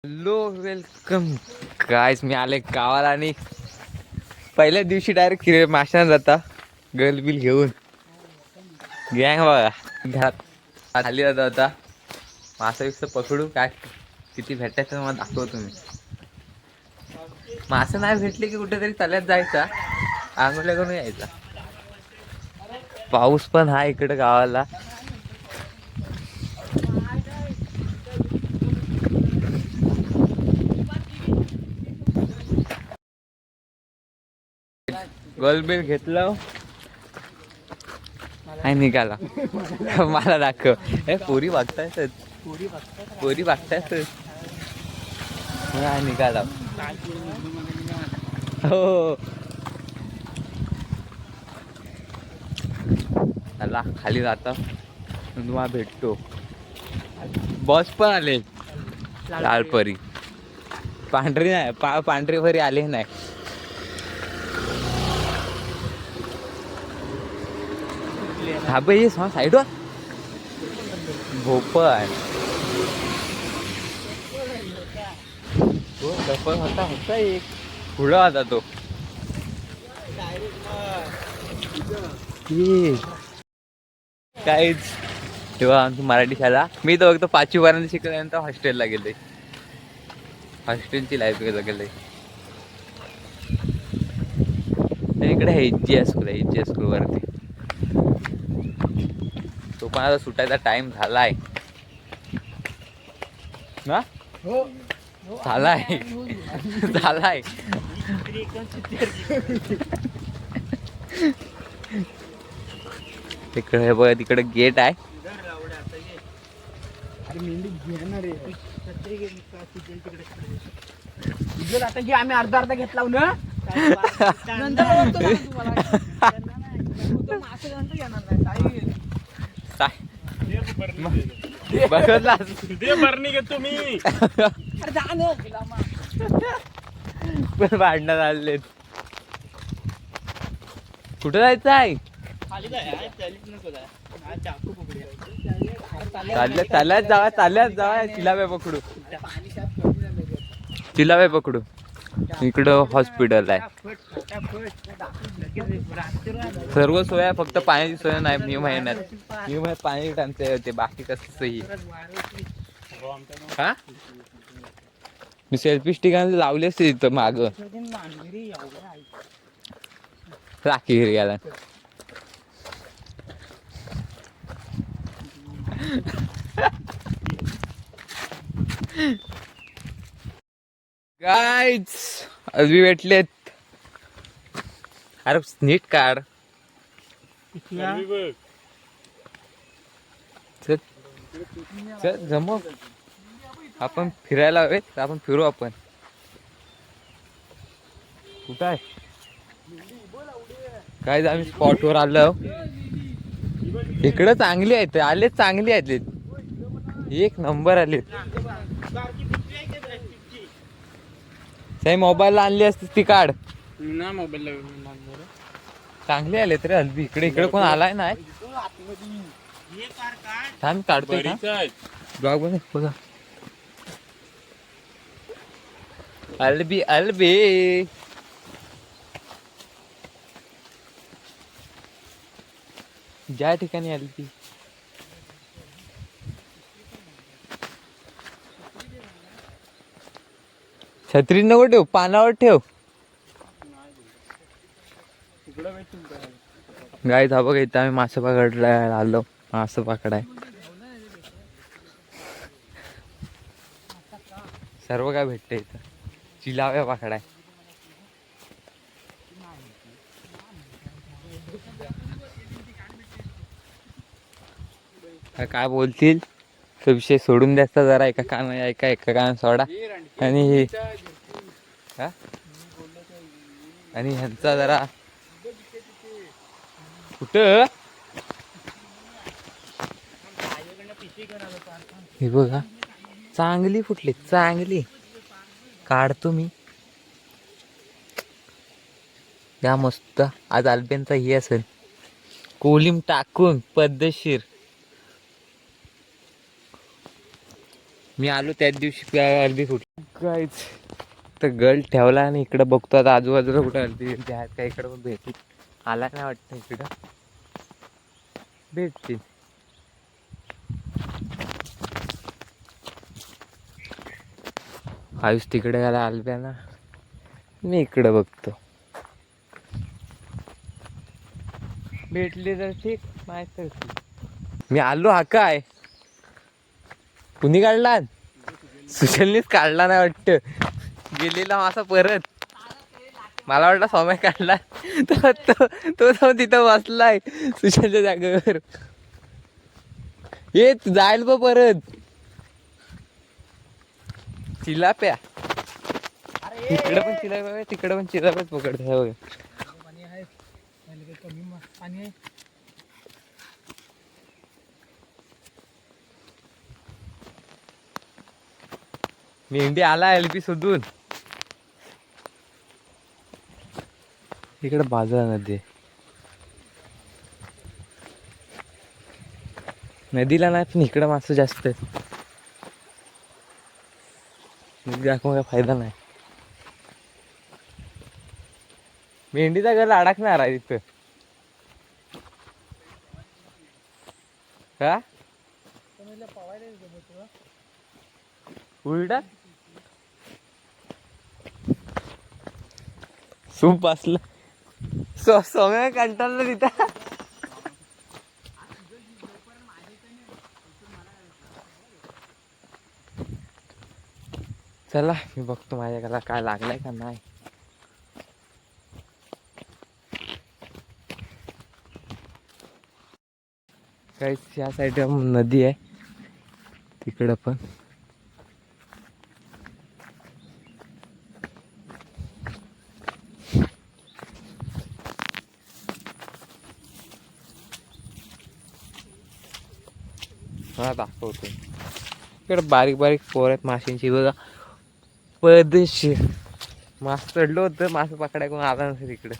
Hello welcome guys. मी आले गावाला आणि पहिल्या दिवशी डायरेक्ट माशांना जाता गलबिल घेऊन गँग बघा घरात खाली जाता होता. मासा विकत पकडू काय किती भेटायचं मला दाखवतो मी. मासे नाही भेटले की कुठेतरी तल्यात जायचा, आंघोळ्या करून यायचा. पाऊस पण हा इकडे गावाला. गोलबिल घेतलं आणि निघाला. मला दाखव. पोरी बघतायत, पोरी बघतायत. निघाला. हो चला खाली जाता तुम्हाला भेटतो. बॉस पण आले. लालपरी पांढरी नाही, पांढरी परी आले नाही. हा बाई साईडवर भोपळ तो डफळ होता एक पुढं होता तो. काहीच तेव्हा आमची मराठी शाळा मी तर फक्त 5वी पर्यंत शिकल्यानंतर हॉस्टेलला गेले. हॉस्टेलची लाईफ गेले. इकडे एच.जी. स्कूल आहे. एच.जी. स्कूल वरती तो पण आता सुटायचा टाइम झालाय ना. झालाय झालाय. तिकडे बघ, तिकडे गेट आहे. आता की आम्ही अर्धा घेतला ना बघितला तुम्ही पण भांडणात आलेत. कुठं जायचं आहे? चालल्यात जावा चिलाव्या पकडू. चिलाव्या पकडू. इकडं हॉस्पिटल आहे. सर्व सोय, फक्त पाण्याची सोय नाही. मी महिन्यात पाणी टांगते होते, बाकी कसंही. हा मी सेल्फी स्टिकांना लावले असते तिथं माग राखी हिरग्याला. गाईज अजून भेटलेत. अरे नीट काढ. जमव. आपण फिरायला हवे, आपण फिरू. आपण कुठं आहे काय? आम्ही स्पॉटवर आलो. इकडं चांगली आहेत, आले चांगली आहेत, एक नंबर आले. साई मोबाईलला आणली असती ती काढ ना. मोबाईल चांगली आले तरी हलबी. इकडे कोण आलाय नाही. छान काढतोय ब्लॉग मध्ये बघा. अलबी ज्या ठिकाणी अलबी. छत्री नको ठेव, पानावर ठेव. गाईज हा बघा, इथं आम्ही मासे पकडायला आलो. मासे पकडाय सर्व काय भेटतं इथं. चिलाव्या पकडाय. काय बोलतील तो विषय सोडून द्यायचा जरा. एका कान एका सोडा. आणि आणि ह्यांचा जरा कुठं हे बघा, चांगली फुटली, चांगली काढतो मी. या मस्त आज अल्बेनचा ही असेल, कोलिम टाकून पद्धतशीर. मी आलो त्याच दिवशी अर्धी फुटली काहीच. तर गल ठेवला आणि इकडं बघतो आता आजूबाजूला कुठं अर्धी आहेत का इकडं पण भेटतील. आला नाही वाटतं इकडं भेटतील. आयुष तिकडे गेला आलब्या ना, मी इकडं बघतो. भेटली तर ठीक, माहित मी आलो. हा काय कुणी काढला? सुशलनीच काढला नाही वाटतं. गेलेला मासा परत. मला वाटलं सौम्या काढला. तो जाऊन तिथं बसलाय सुशलच्या जागेवर. ये जाईल ब परत. चिलाप्या इकडे पण चिलाप्या तिकडे पण चिलाप्याच पकडतो. मेंढी आला एलपी शोधून. इकडे बाजूला नदी. नदीला नाही पण इकडं मासे जास्त आहेत. नदी दाखवून काय फायदा नाही. मेंढीचा गल अडकणार आहे तिथं का उलटा सूप बसला. सोम्या कंटाळला तिथं. चला मी बघतो माझ्या गला काय लागलाय का नाही. काहीच या साईड नदी आहे तिकडं पण. हा दाखवतो. इकडे बारीक बारीक पोर आहेत माशांची बघा. पदशीर मास चढलो होतं. मास पकडाय कोण आला नसेल इकडे.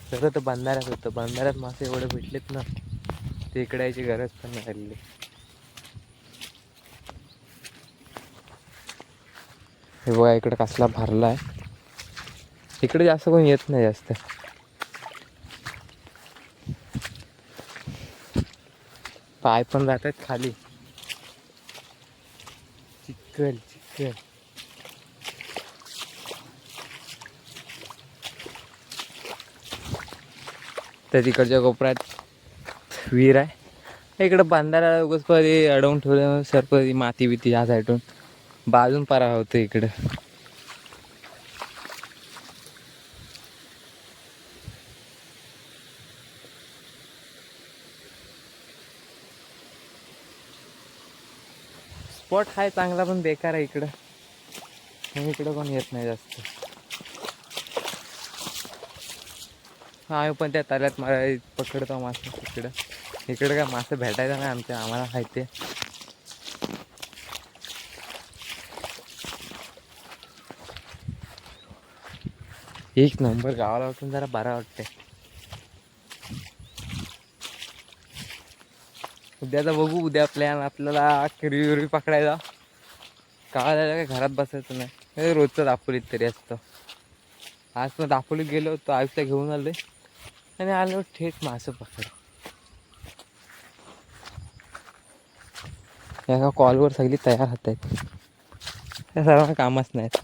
सगळं तर बंधाऱ्यात होतं. बंधाऱ्यात मासे एवढे भेटलेत ना, ते इकडे यायची गरज पण नाही राहिली. हे बघा इकडे कसला भरला आहे. इकडे जास्त कोण येत नाही जास्त. पाय पण जातात खाली. चिखल चिखल. तर तिकडच्या कोपऱ्यात विहीर आहे. इकडं बांधायला उगाच परी अडवून ठेवलं सरपरी माती बिती ह्या साईडून बाजून पारा होतं इकडं. स्पॉट आहे चांगला पण बेकार आहे इकडं. इकडं पण येत नाही जास्त. हा पण त्या तल्यात मला पकडतो मासे तिकडं. इकडं काय मासे भेटायचं नाही आमच्या आम्हाला माहिती आहे. एक नंबर गावाला वाटून जरा बरा वाटतंय. उद्याचा बघू. उद्या प्लॅन आपल्याला किरवी पकडायचा. गावाला काय घरात बसायचं नाही. रोजचं दापोलीत तरी असतं. आज पण दापोलीत गेलो होतो. आयुष्य घेऊन आलोय आणि आलो थेट मासे पकड. एका कॉलवर सगळी तयार राहत आहेत. या सर्वांना कामच नाहीत.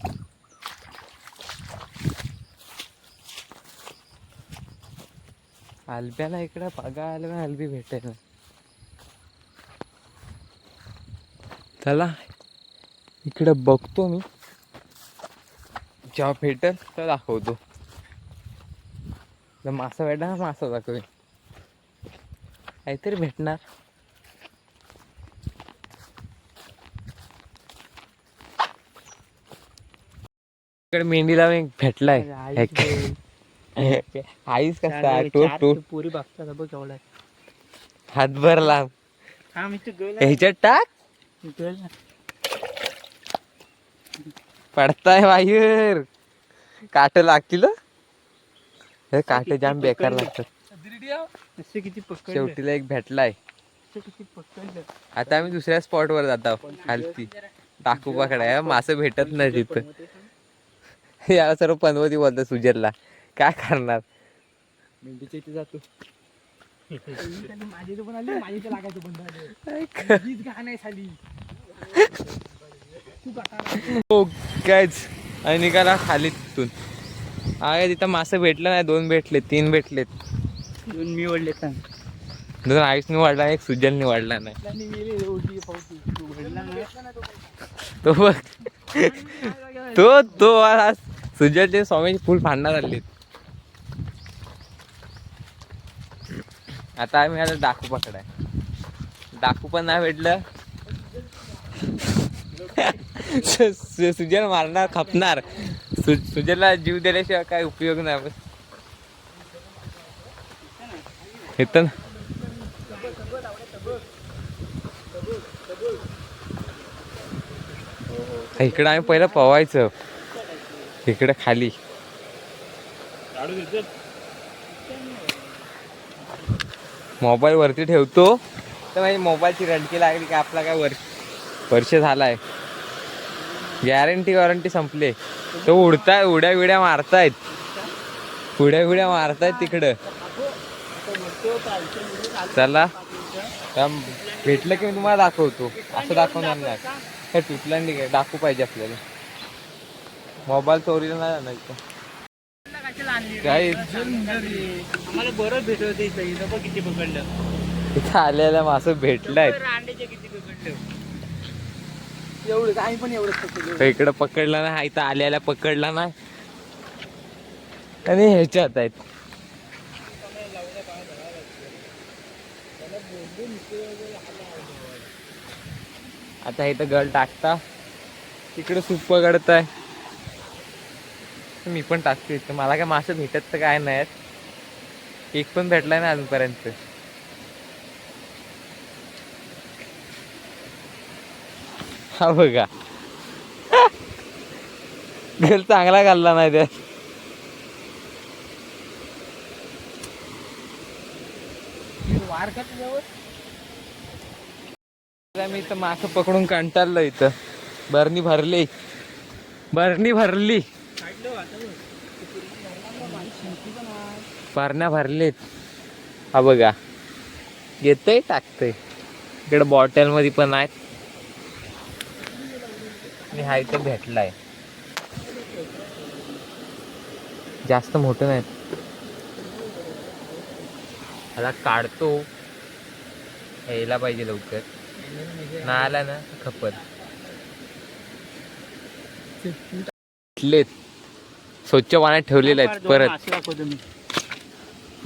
आलब्याला इकडं बघा आलं अलबी भेटेल ना. चला इकडं बघतो मी. जेव्हा भेटेल तर दाखवतो. जर मासा भेटणार मासा दाखवेन. काहीतरी भेटणार. इकडे मेंढीला मी भेटलाय. आईस कसा टोट पुरी बघतात बघ केवढा हातभर लांब. ह्याच्यात टाक. पडताय बाहेर. काट लागतील. हे काटे जाम बेकार लागतात. किती शेवटीला एक भेटलाय. आता आम्ही दुसऱ्या स्पॉट वर जातो खालती टाकू पकडाय मासे भेटत नाही तिथं याला सर्व पनवती बोलतात सुजरला काय करणार मेंढीच्या इथे जातो माझी पण आली माझी तर लागायचं बंद नाही साली हो कायच आणि निघाला खाली तिथून आहे तिथं मासे भेटलं नाही 2 भेटले 3 भेटलेत 2 मी ओढले 2 आयुषने वाढला एक सुजलने वाढला नाही तो बघ तो आज सुजलचे स्वामीची फुल फाडणार आले आता आम्ही आता डाकू पकडाय डाकू पण नाही भेटलं सुजल मारणार खपणार सुजलला जीव दिल्याशिवाय काय उपयोग नाही इथं इकडं आम्ही पहिलं पवायचं इकडं खाली मोबाईल वरती ठेवतो तर माझी मोबाईलची रंटकी लागली की आपला काय वर्ष झालाय गॅरंटी वॉरंटी संपले तो उडताय उड्या विड्या मारतायत तिकडं चला भेटलं की मी तुम्हाला दाखवतो असं दाखवणार नाही काय तुटलं नाही काय दाखवू पाहिजे आपल्याला मोबाईल चोरीला नाही जाणार काय आम्हाला बरं भेटत इथं किती पकडलं इथं आलेल्या मासं भेटलाय किती पकडलं एवढं आम्ही पण एवढंच इकडं पकडला नाही इथं आल्याला पकडला नाही आणि ह्याच्यात आहेत आता इथं गळ टाकता तिकडे सूप पकडताय मी पण टाकतो इथं मला काय मासे भेटत तर काय नाही एक पण भेटलाय ना अजूनपर्यंत हा बघा गल चांगला घालला नाही त्या मी इथं मासे पकडून कंटाळलो इथं बरणी भरली बरण्या भरलेत हा बघा येतय टाकतय इकडे बॉटल मध्ये पण आहेत आणि हा इथं भेटलाय जास्त मोठं नाहीत आता काढतो यायला पाहिजे लवकर ना आला ना खपत स्वच्छ पाण्यात ठेवलेले आहेत परत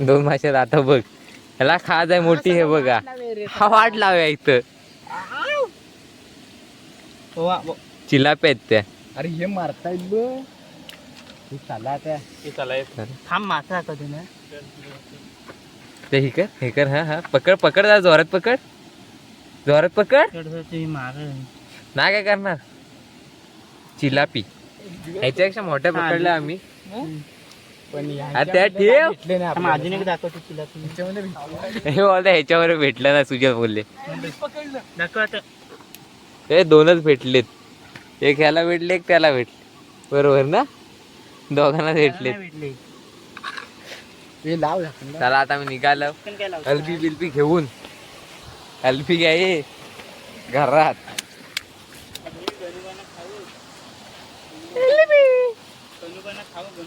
2 मासे आता बघ ह्याला खाज आहे मोठी हे बघा हा वाट लावूया इथं चिलाप्या आहेत त्या अरे हे मारतायत बघ चला थांब मासा कधी ना ते हे कर हा पकड जा जोरात पकड नाही काय करणार चिलापी ह्याच्यापेक्षा मोठ्या पकडल्या आम्ही त्या ठेव ह्याच्यावर भेटलं ना सुजल बोलले हे 2च भेटलेत एक ह्याला भेटले एक त्याला भेटले बरोबर ना दोघांना भेटलेत चला आता मी निघालो अल्पी बिल्पी घेऊन अल्पी घ्याय घरात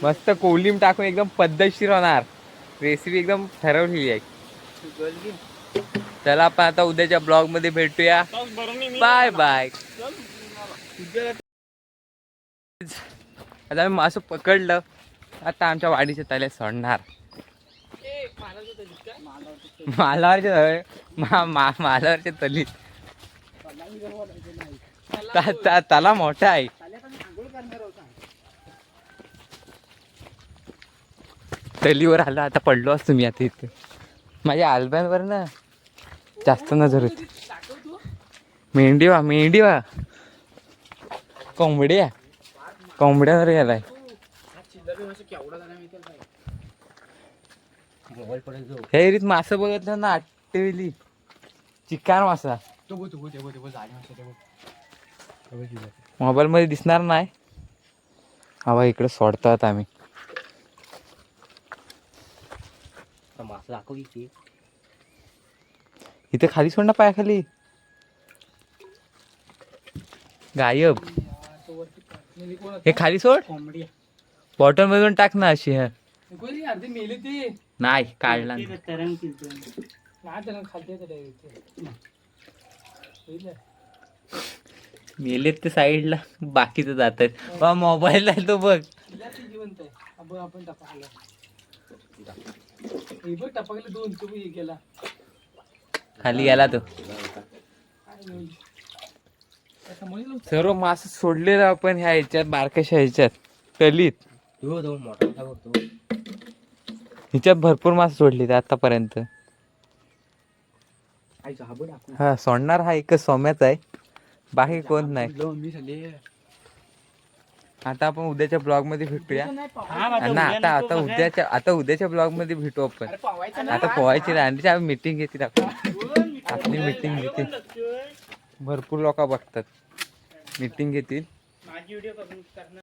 मस्त कोलिम टाकून एकदम पद्धतशीर होणार रेसिपी एकदम ठरवलेली आहे चला आपण आता उद्याच्या ब्लॉग मध्ये भेटूया बाय बाय आता आम्ही मासं पकडलं आता आमच्या वाडीच्या तले सोडणार मालावरच्या तली तला मोठा आहे तलीवर आला आता पडलो असतो मी आता इथे माझ्या आल्ब्यांवर ना जास्त नजर होती मेंढी वा कोंबड्यावर गेलाय हे रीत मासं बघितलं ना आटवेली चिकन मासा तो बघ जाडी मासा मोबाईल मध्ये दिसणार नाही. हवा इकडे सोडतात आम्ही. मासा दाखव की इथे खाली सोड ना पायाखाली. गायब. हे खाली सोड. कोंबडी बॉटल मधून टाक ना अशी. अर्धी मेली ती नाही काढला मेले ते साईडला बाकीचं जात आहेत. मोबाईल आहे तो बघ. जिवंत आहे आपण टपकले 2 तुम्ही गेला खाली गेला तो. सर्व मास सोडलेलं आपण ह्या ह्याच्यात बारकाशा ह्याच्यात कलीत. ह्याच्यात भरपूर मास सोडले आतापर्यंत. हा सोडणार हा एकच सोम्याच आहे, बाकी कोण नाही. आता आपण उद्याच्या ब्लॉग मध्ये भेटूया ना. आता उद्याच्या ब्लॉग मध्ये भेटू आपण. आता पोहायची रांडीची मीटिंग घेतील आपली मीटिंग घेतील. भरपूर लोक बघतात. मीटिंग घेतील.